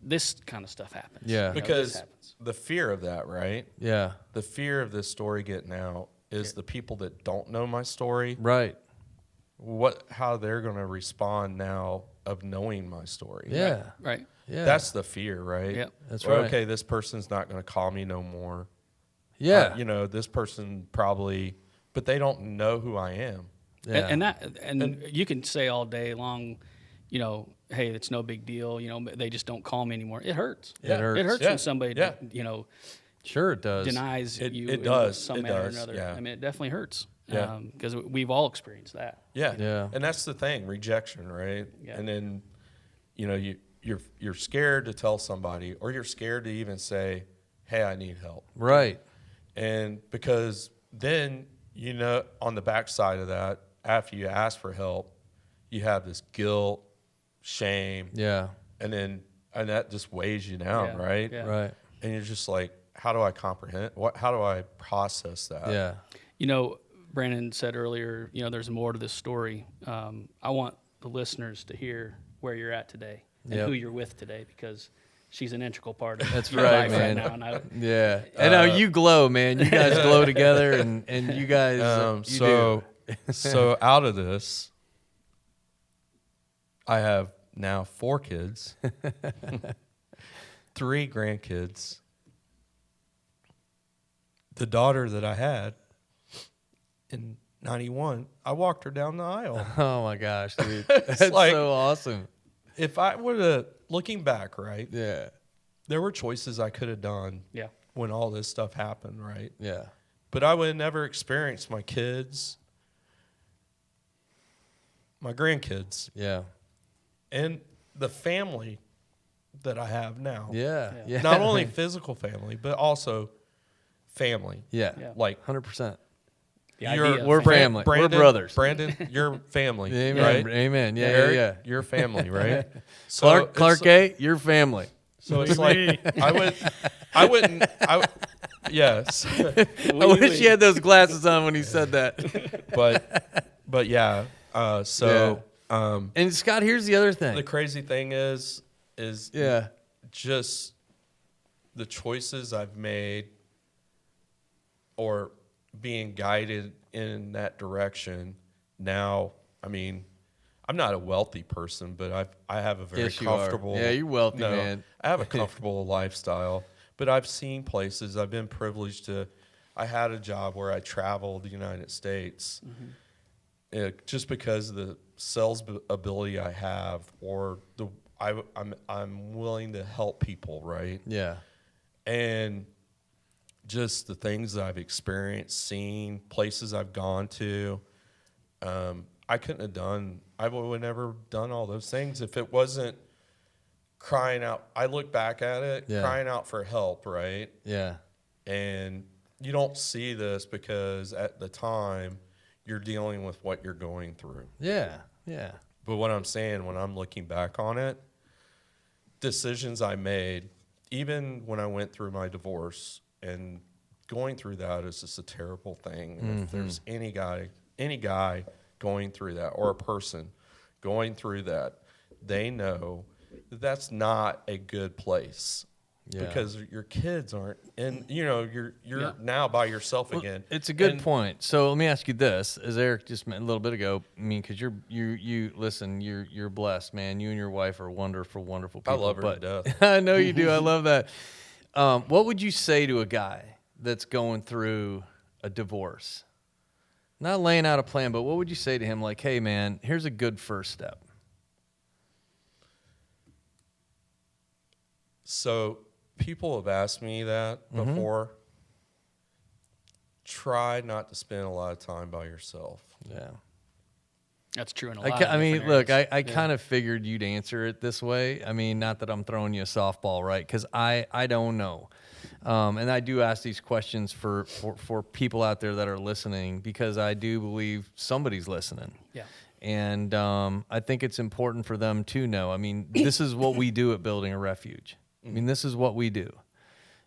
this kind of stuff happens. Yeah. You know, this Because happens. the fear of that, right? Yeah. The fear of this story getting out is the people that don't know my story, Right. how they're going to respond now of knowing my story. Yeah. Right. Yeah. That's the fear, right? Yep. That's Well, right. okay, this person's not going to call me no more. Yeah. This person probably, but they don't know who I am. Yeah. And you can say all day long, hey, it's no big deal. They just don't call me anymore. It hurts. It hurts. It hurts Yeah. when somebody, Yeah. Sure it does. denies It- you it in does. some It manner does. or another. Yeah. I mean, it definitely hurts. Yeah. Because we've all experienced that. Yeah. Yeah. And that's the thing, rejection, right? Yeah. And then, you're scared to tell somebody, or you're scared to even say, hey, I need help. Right. And because then, on the backside of that, after you ask for help, you have this guilt, shame, Yeah. and that just weighs you down, Yeah. right? Yeah. Right. And you're just like, how do I comprehend? How do I process that? Yeah. Brandon said earlier, there's more to this story. I want the listeners to hear where you're at today and Yep. who you're with today, because she's an integral part of That's your right, life man. right now. And Yeah. And now you glow, man. You guys glow together, and you guys. You so do. so out of this, I have now 4 kids, 3 grandkids. The daughter that I had in 91, I walked her down the aisle. Oh my gosh, dude. That's like- so awesome. If I would have, looking back, right, Yeah. there were choices I could have done yeah, when all this stuff happened, right? Yeah. But I would have never experienced my kids, my grandkids, Yeah. and the family that I have now. Yeah. Yeah. Not only physical family, but also family. Yeah. Yeah. Like 100%. the you're- idea of we're family. family. We're brothers. Brandon, you're family, Amen. right? Amen. Yeah. Eric, Yeah. you're family, right? Clark A, your family. So it's like yes, I wish you had those glasses on when he said that. but yeah. And Scott, here's the other thing. The crazy thing is Yeah. just the choices I've made or being guided in that direction. Now, I mean, I'm not a wealthy person, but I have a very Yes, you are. comfortable. Yeah, you're wealthy, man. I have a comfortable lifestyle, but I've seen places. I've been privileged to. I had a job where I traveled the United States, just because of the sales ability I have, or I'm willing to help people, right? Yeah. And just the things that I've experienced, seen, places I've gone to, I couldn't have done. I would have never done all those things if it wasn't crying out. I look back at it, Yeah. crying out for help, right? Yeah. And you don't see this because at the time you're dealing with what you're going through. Yeah, yeah. But what I'm saying, when I'm looking back on it, decisions I made, even when I went through my divorce, and going through that is just a terrible thing. And if there's any guy going through that, or a person going through that, they know that that's not a good place. Yeah. Because your kids aren't, and you're now by yourself again. It's a good point. So let me ask you this: as Erik just mentioned a little bit ago, I mean, because you're blessed, man. You and your wife are wonderful, wonderful people. I love her to death. I know you do. I love that. What would you say to a guy that's going through a divorce? Not laying out a plan, but what would you say to him? Like, hey, man, here's a good first step. So people have asked me that before. Try not to spend a lot of time by yourself. Yeah. That's true in a lot of different look, areas. I kind of figured you'd answer it this way. I mean, not that I'm throwing you a softball, right? Because I don't know. And I do ask these questions for people out there that are listening, because I do believe somebody's listening. Yeah. And I think it's important for them to know. I mean, this is what we do at Building a Refuge. I mean, this is what we do.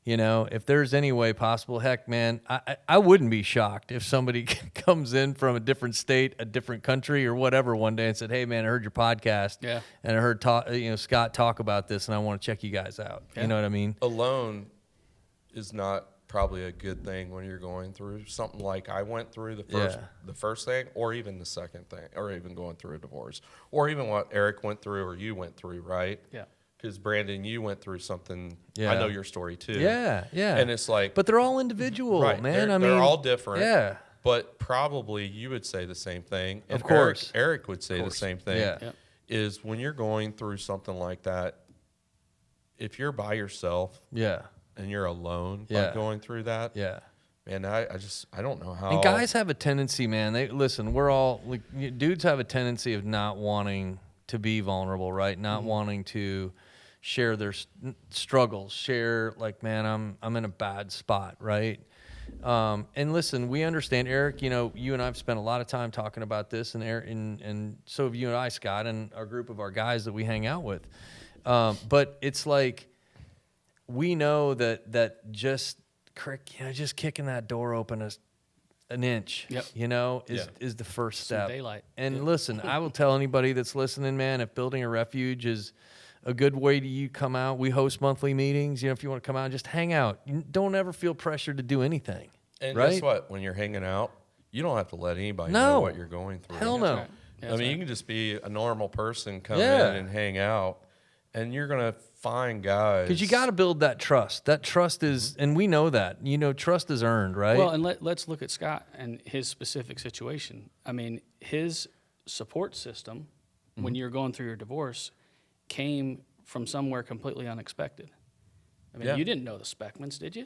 If there's any way possible, heck, man, I wouldn't be shocked if somebody comes in from a different state, a different country, or whatever one day and said, hey, man, I heard your podcast, and I heard Scott talk about this, and I want to check you guys out. Yeah. You know what I mean? Alone is not probably a good thing when you're going through something like I went through the first thing, or even the second thing, or even going through a divorce, or even what Erik went through or you went through, right? Yeah. Because Brandon, you went through something. Yeah. I know your story too. Yeah, yeah. And it's like, but they're all individual, right, man. They're all different. Yeah. But probably you would say the same thing. And of course, Erik would say the same thing. Yeah. Yep. Is when you're going through something like that, if you're by yourself, and you're alone, going through that, man, I don't know how. And guys have a tendency, man. We're all dudes have a tendency of not wanting to be vulnerable, right? Not wanting to share their struggles, share like, man, I'm in a bad spot, right? And listen, we understand, Erik, you and I've spent a lot of time talking about this, and so have you and I, Scott, and our group of our guys that we hang out with. But it's like, we know that just kicking that door open an inch, is the first step. Some daylight. And listen, I will tell anybody that's listening, man, if Building a Refuge is a good way to you come out. We host monthly meetings. If you want to come out and just hang out, don't ever feel pressured to do anything. And right? Guess what? When you're hanging out, you don't have to let anybody know what you're going through. Hell no. Right. I mean, you can just be a normal person, come in and hang out, and you're going to find guys. Because you got to build that trust. That trust is, and we know that. Trust is earned, right? Well, and let's look at Scott and his specific situation. I mean, his support system, when you're going through your divorce, came from somewhere completely unexpected. I mean, you didn't know the Speckmans, did you?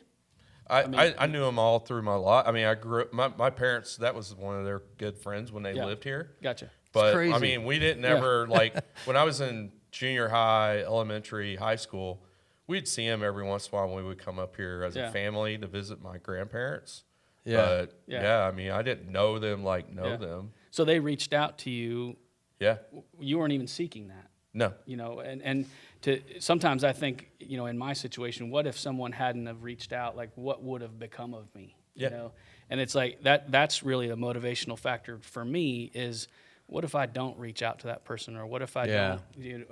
I knew them all through my life. I mean, I grew up, my parents, that was one of their good friends when they lived here. Gotcha. But, I mean, we didn't ever, when I was in junior high, elementary, high school, we'd see them every once in a while when we would come up here as a family to visit my grandparents. But, I mean, I didn't know them them. So they reached out to you. Yeah. You weren't even seeking that. No. And to sometimes I think, in my situation, what if someone hadn't have reached out? Like, what would have become of me? Yeah. And it's like that's really the motivational factor for me is, what if I don't reach out to that person, or what if I don't?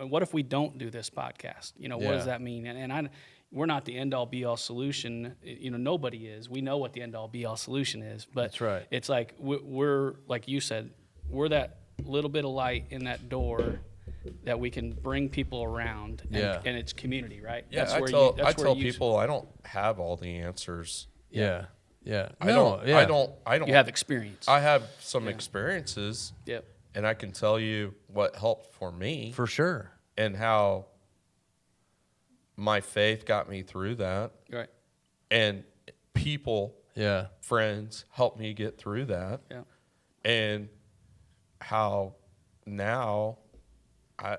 What if we don't do this podcast? What does that mean? And we're not the end all be all solution. Nobody is. We know what the end all be all solution is, but that's right. It's like we're like you said, we're that little bit of light in that door that we can bring people around, and it's community, right? Yeah, I tell people I don't have all the answers. Yeah. I don't. You have experience. I have some experiences. Yep. And I can tell you what helped for me. For sure. And how my faith got me through that. Right. And people, friends, helped me get through that. Yeah. And how now I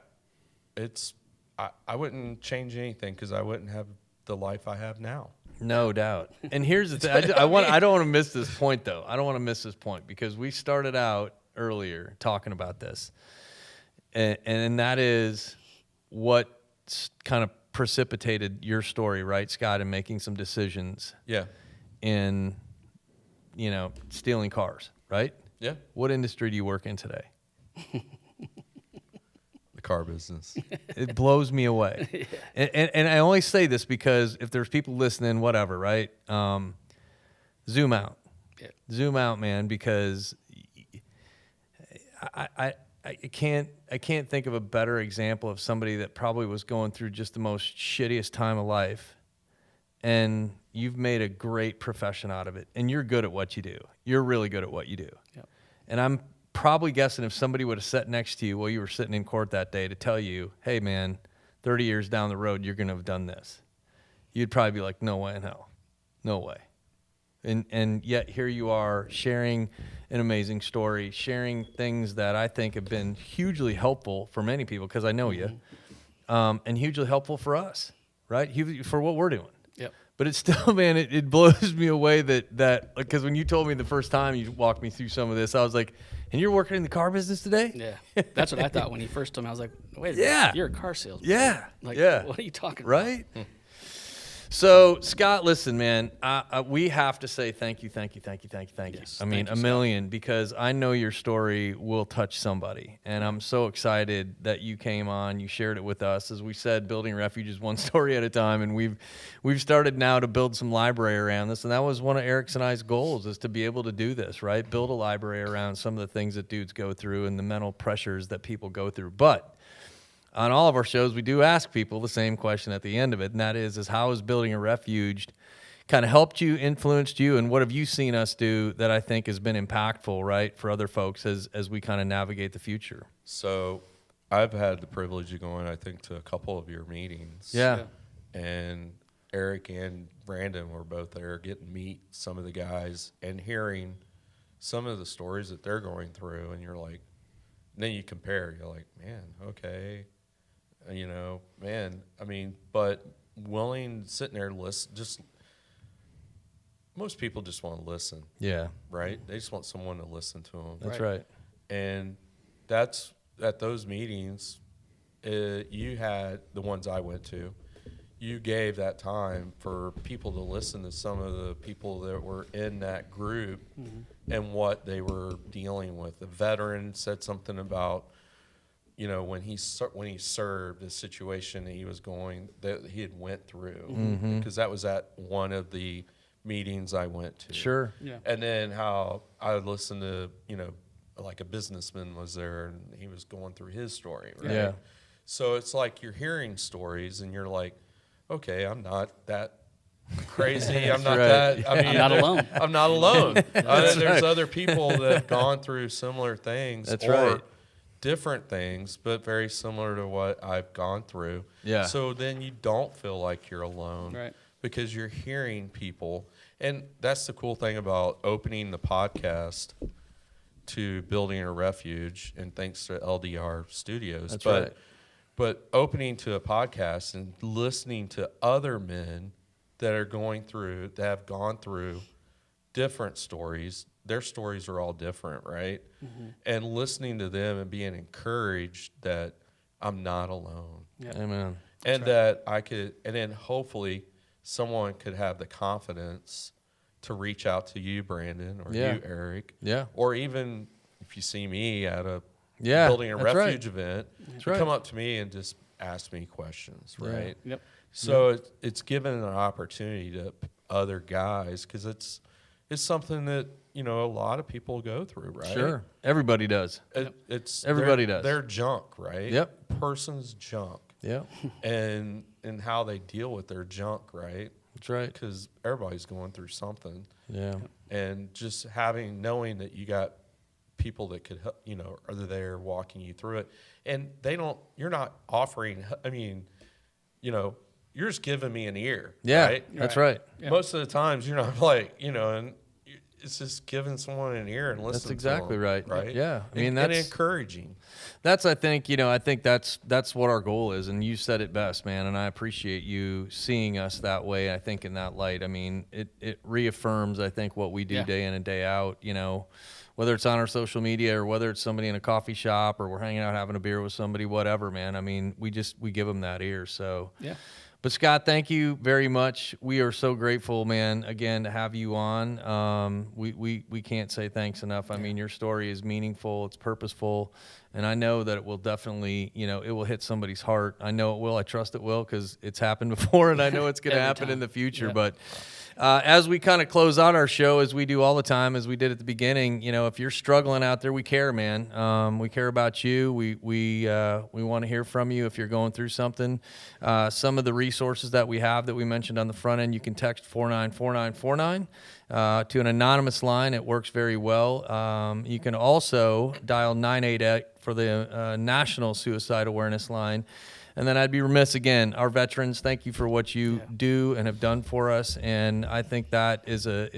wouldn't change anything, because I wouldn't have the life I have now. No doubt. And here's the thing. I don't want to miss this point, though. I don't want to miss this point because we started out earlier talking about this. And that is what kind of precipitated your story, right, Scott, in making some decisions. Yeah. In, stealing cars, right? Yeah. What industry do you work in today? The car business. It blows me away. Yeah. And I only say this because if there's people listening, whatever, right? Zoom out. Yeah. Zoom out, man, because I can't think of a better example of somebody that probably was going through just the most shittiest time of life, and you've made a great profession out of it, and you're good at what you do. You're really good at what you do. Yep. And I'm probably guessing if somebody would have sat next to you while you were sitting in court that day to tell you, hey, man, 30 years down the road, you're going to have done this, you'd probably be like, no way in hell. No way. And yet here you are sharing an amazing story, sharing things that I think have been hugely helpful for many people, because I know you, and hugely helpful for us, right? For what we're doing. Yep. But it's still, man, it blows me away that because when you told me the first time you walked me through some of this, I was like, and you're working in the car business today? Yeah. That's what I thought when he first told me. I was like, wait a minute, you're a car salesman. Yeah. Like, what are you talking about? Right? So, Scott, listen, man, we have to say thank you. Yes, I mean, a million, because I know your story will touch somebody. And I'm so excited that you came on, you shared it with us. As we said, building a refuge is one story at a time. And we've started now to build some library around this. And that was one of Erik's and I's goals, is to be able to do this, right? Build a library around some of the things that dudes go through and the mental pressures that people go through. But on all of our shows, we do ask people the same question at the end of it, and that is how has building a refuge kind of helped you, influenced you, and what have you seen us do that I think has been impactful, right, for other folks as we kind of navigate the future? So I've had the privilege of going, I think, to a couple of your meetings. Yeah. And Erik and Brandon were both there, getting to meet some of the guys and hearing some of the stories that they're going through, and you're like, and then you compare, you're like, man, okay. But sitting there, most people just want to listen. Yeah. Right? They just want someone to listen to them. That's right. And that's, at those meetings, you had, the ones I went to, you gave that time for people to listen to some of the people that were in that group and what they were dealing with. The veteran said something about, when he served, the situation that he had went through, because that was at one of the meetings I went to. Sure. Yeah. And then how I would listen to, like a businessman was there and he was going through his story, right? Yeah. So it's like you're hearing stories and you're like, okay, I'm not that crazy. I'm not that. I mean, I'm not alone. I'm not alone. There's other people that have gone through similar things. That's right. Different things, but very similar to what I've gone through. Yeah. So then you don't feel like you're alone, right? Because you're hearing people, and that's the cool thing about opening the podcast to building a refuge. And thanks to LDR Studios. That's right. But opening to a podcast and listening to other men that have gone through different stories. Their stories are all different, right? And listening to them and being encouraged that I'm not alone. Yeah. Amen. And that I could, and then hopefully someone could have the confidence to reach out to you, Brandon, or you, Erik. Yeah. Or even if you see me at a building a refuge event, come up to me and just ask me questions, right? Yep. So it's given an opportunity to other guys, because it's something that, a lot of people go through, right? Sure. Everybody does. Everybody does. They're junk, right? Yep. Person's junk. Yep. And how they deal with their junk, right? That's right. Because everybody's going through something. Yeah. And just knowing that you got people that could, are there walking you through it. And you're not offering, you're just giving me an ear. Yeah. Right? That's right. Yeah. Most of the times you're not like, and it's just giving someone an ear and listening. That's exactly to them, right. right? Yeah, I mean, and that's encouraging. That's, I think that's what our goal is, and you said it best, man. And I appreciate you seeing us that way. I think in that light, I mean, it reaffirms, I think, what we do day in and day out. You know, whether it's on our social media or whether it's somebody in a coffee shop or we're hanging out having a beer with somebody, whatever, man. I mean, we give them that ear. So yeah. But Scott, thank you very much. We are so grateful, man, again, to have you on. We can't say thanks enough. I mean, your story is meaningful, it's purposeful, and I know that it will definitely, it will hit somebody's heart. I know it will. I trust it will because it's happened before, and I know it's going to happen in the future. But as we kind of close out our show, as we do all the time, as we did at the beginning, if you're struggling out there, we care, man. We care about you. We want to hear from you if you're going through something. Some of the resources that we have that we mentioned on the front end, you can text 494949 to an anonymous line. It works very well. You can also dial 988 for the National Suicide Awareness Line. And then I'd be remiss again, our veterans, thank you for what you do and have done for us. And I think that is a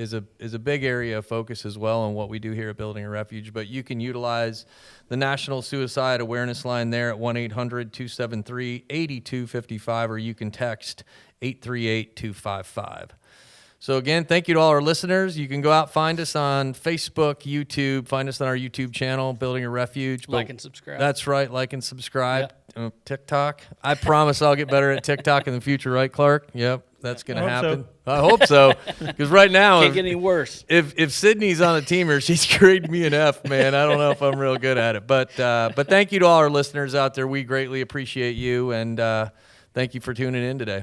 big area of focus as well on what we do here at Building a Refuge. But you can utilize the National Suicide Awareness Line there at 1-800-273-8255, or you can text 838-255. So again, thank you to all our listeners. You can go out, find us on Facebook, YouTube, find us on our YouTube channel, Building a Refuge. Like and subscribe. That's right, like and subscribe. TikTok. I promise I'll get better at TikTok in the future, right, Clark? Yep, that's going to happen. So. I hope so, because right now, can't get any worse. If Sydney's on the team here, she's graded me an F, man. I don't know if I'm real good at it, but thank you to all our listeners out there. We greatly appreciate you, and thank you for tuning in today.